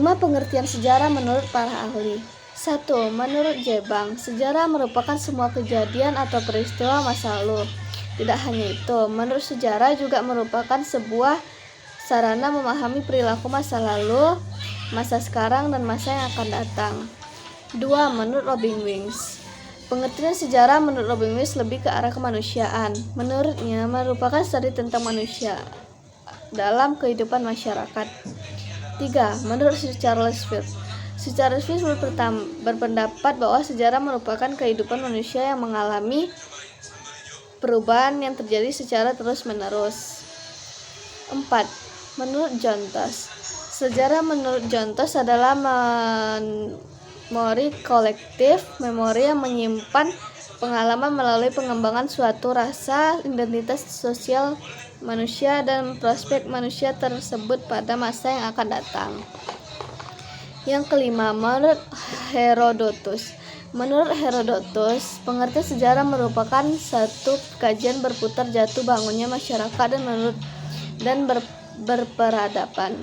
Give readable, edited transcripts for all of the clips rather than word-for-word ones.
5 pengertian sejarah menurut para ahli. 1. Menurut Jebang, sejarah merupakan semua kejadian atau peristiwa masa lalu. Tidak hanya itu, menurut sejarah juga merupakan sebuah sarana memahami perilaku masa lalu, masa sekarang, dan masa yang akan datang. 2. Menurut Robin Wings, pengertian sejarah menurut Robin Wings lebih ke arah kemanusiaan. Menurutnya, merupakan studi tentang manusia dalam kehidupan masyarakat. 3. Menurut Charles Field, Charles Field berpendapat bahwa sejarah merupakan kehidupan manusia yang mengalami perubahan yang terjadi secara terus-menerus. 4. Menurut John Toss, sejarah menurut John Toss adalah memori kolektif, memori yang menyimpan pengalaman melalui pengembangan suatu rasa, identitas sosial manusia, dan prospek manusia tersebut pada masa yang akan datang. Yang kelima, menurut Herodotus. Menurut Herodotus, pengertian sejarah merupakan satu kajian berputar jatuh bangunnya masyarakat dan berperadaban.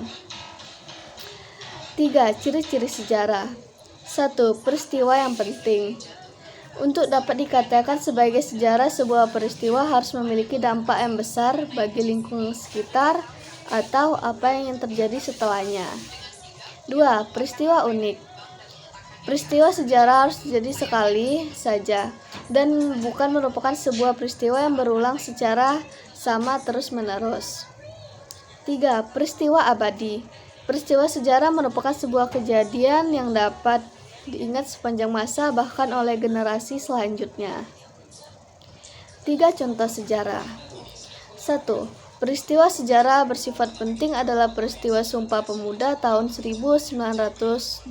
3. Ciri-ciri sejarah. 1. Peristiwa yang penting. Untuk dapat dikatakan sebagai sejarah, sebuah peristiwa harus memiliki dampak yang besar bagi lingkungan sekitar atau apa yang terjadi setelahnya. 2. Peristiwa unik. Peristiwa sejarah harus terjadi sekali saja dan bukan merupakan sebuah peristiwa yang berulang secara sama terus-menerus. 3. Peristiwa abadi. Peristiwa sejarah merupakan sebuah kejadian yang dapat diingat sepanjang masa, bahkan oleh generasi selanjutnya. 3 contoh sejarah. 1. Peristiwa sejarah bersifat penting adalah peristiwa Sumpah Pemuda tahun 1928,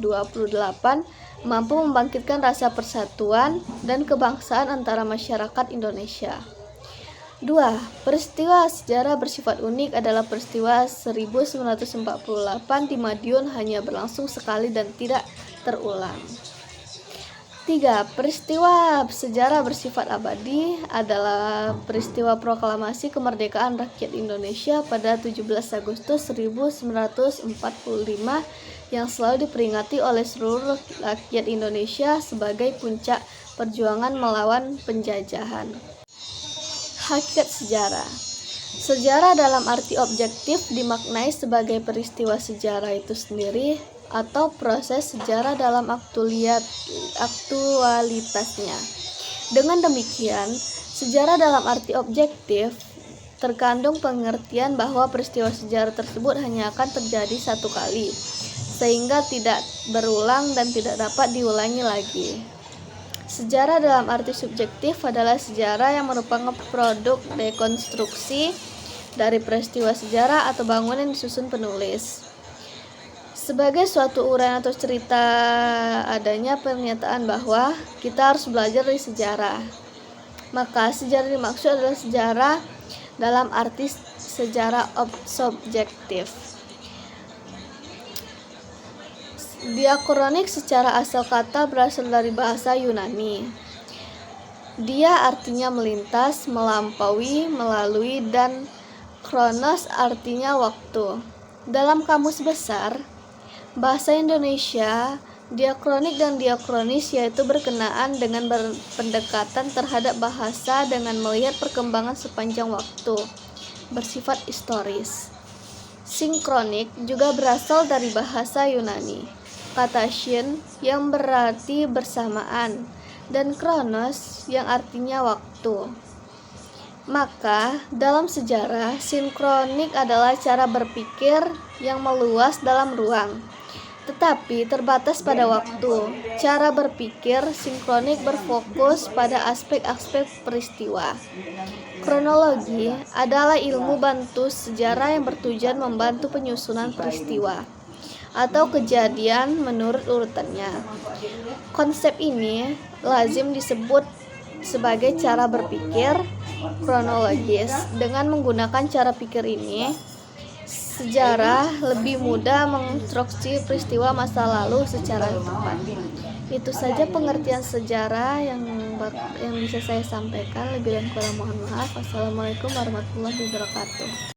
mampu membangkitkan rasa persatuan dan kebangsaan antara masyarakat Indonesia. 2. Peristiwa sejarah bersifat unik adalah peristiwa 1948 di Madiun, hanya berlangsung sekali dan tidak terulang. 3. Peristiwa sejarah bersifat abadi adalah peristiwa proklamasi kemerdekaan rakyat Indonesia pada 17 Agustus 1945 yang selalu diperingati oleh seluruh rakyat Indonesia sebagai puncak perjuangan melawan penjajahan. Hakikat sejarah. Sejarah dalam arti objektif dimaknai sebagai peristiwa sejarah itu sendiri atau proses sejarah dalam aktualitasnya. Dengan demikian, sejarah dalam arti objektif terkandung pengertian bahwa peristiwa sejarah tersebut hanya akan terjadi satu kali, sehingga tidak berulang dan tidak dapat diulangi lagi. Sejarah dalam arti subjektif adalah sejarah yang merupakan produk rekonstruksi dari peristiwa sejarah atau bangunan yang disusun penulis. Sebagai suatu uraian atau cerita adanya pernyataan bahwa kita harus belajar dari sejarah. Maka sejarah dimaksud adalah sejarah dalam arti sejarah subjektif. Diakronik secara asal kata berasal dari bahasa Yunani. Dia artinya melintas, melampaui, melalui, dan kronos artinya waktu. Dalam kamus besar bahasa Indonesia, diakronik dan diakronis yaitu berkenaan dengan pendekatan terhadap bahasa dengan melihat perkembangan sepanjang waktu, bersifat historis. Sinkronik juga berasal dari bahasa Yunani, kata syn yang berarti bersamaan, dan kronos yang artinya waktu. Maka, dalam sejarah, sinkronik adalah cara berpikir yang meluas dalam ruang, tetapi terbatas pada waktu. Cara berpikir sinkronik berfokus pada aspek-aspek peristiwa. Kronologi adalah ilmu bantu sejarah yang bertujuan membantu penyusunan peristiwa atau kejadian menurut urutannya. Konsep ini lazim disebut sebagai cara berpikir kronologis. Dengan menggunakan cara pikir ini, sejarah lebih mudah mengonstruksi peristiwa masa lalu secara tepat. Itu saja pengertian sejarah yang bisa saya sampaikan. Lebih dan kurang mohon maaf. Wassalamualaikum warahmatullahi wabarakatuh.